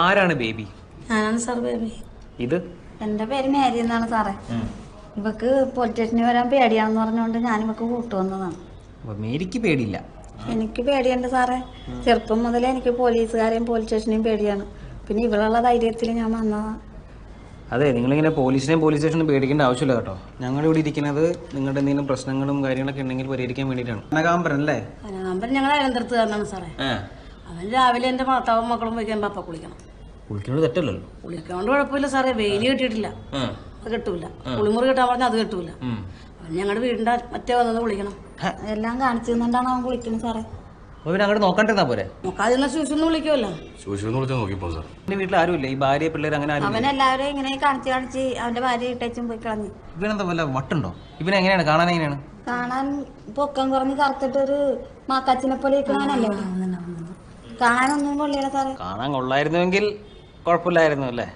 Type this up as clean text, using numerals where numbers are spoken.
ആരാണ് ബേബി? ഞാനാണ് sir baby. ഇത് എൻ്റെ പേര് മേരി എന്നാണ് സാറേ. ഇവക്ക് പോലീസ് സ്റ്റേഷനിൽ വരാൻ പേടിയാണെന്ന് പറഞ്ഞുകൊണ്ട് ഞാൻ ഇവക്ക് കൂട്ടുവന്നതാണ്. മേരിക്ക് പേടിയില്ല? എനിക്ക് പേടിയുണ്ട് സാറേ. ചെറുപ്പം മുതലേ എനിക്ക് പോലീസുകാരെയും പോലീസ് സ്റ്റേഷനെയും പേടിയാണ്. പിന്നെ ഇവളുള്ള ധൈര്യത്തിൽ ഞാൻ വന്നതാണ്. അതെ, നിങ്ങളിങ്ങനെ പോലീസ് സ്റ്റേഷനും പേടിക്കേണ്ട ആവശ്യമില്ല കേട്ടോ. ഞങ്ങളിവിടെ ഇരിക്കുന്നത് നിങ്ങളുടെ എന്തെങ്കിലും പ്രശ്നങ്ങളും കാര്യങ്ങളൊക്കെ ഉണ്ടെങ്കിൽ പരിഹരിക്കാൻ വേണ്ടിയിട്ടാണ്. കനകാംബരൻ അല്ലേ? കനകാംബരൻ ഞങ്ങൾ അയലന്തരത്ത് കാരനാണ് സാറേ. അവൻ രാവിലെ എൻ്റെ ഭർത്താവും മക്കളും പോയിക്കാൻ പപ്പ കുളിക്കണം. കുളിക്കുന്നത് തെറ്റല്ലല്ലോ. കുളിക്കാണ്ട് കുഴപ്പമില്ല സാറേ. വെയില് കിട്ടിയിട്ടില്ല, അത് കിട്ടൂല. കുളിമുറി കിട്ടാൻ പറഞ്ഞാൽ അത് കിട്ടൂല. അവൻ ഞങ്ങളുടെ വീടിൻ്റെ മറ്റേ വന്നത് കുളിക്കണം. എല്ലാം കാണിച്ചു തന്നിട്ടാണ് അവൻ കുളിക്കുന്നത് സാറേ. അങ്ങോട്ട് നോക്കണ്ടിരുന്നാ പോരെ? നോക്കാതിരുന്ന ശൂശൊന്നും വിളിക്കുമല്ലോ. എന്റെ വീട്ടിൽ ആരുമില്ല, ഈ ഭാര്യ പിള്ളേർ അങ്ങനെ ആരും. അവൻ എല്ലാവരും ഇങ്ങനെ കാണിച്ച് അവന്റെ ഭാര്യ ഇട്ടേച്ചും പോയി കളഞ്ഞു. ഇവനെന്താ വല്ല വട്ടുണ്ടോ? ഇവനെ എങ്ങനെയാണ് കാണാൻ? എങ്ങനെയാണ് കാണാൻ? പൊക്കം കുറഞ്ഞ് കറുത്തിട്ടൊരു മാക്കാച്ചിനെ പോലെ കാണാനല്ലേ? കാണാനൊന്നും കൊള്ളില്ല സാറേ. കാണാൻ കൊള്ളായിരുന്നുവെങ്കിൽ കുഴപ്പമില്ലായിരുന്നു അല്ലേ?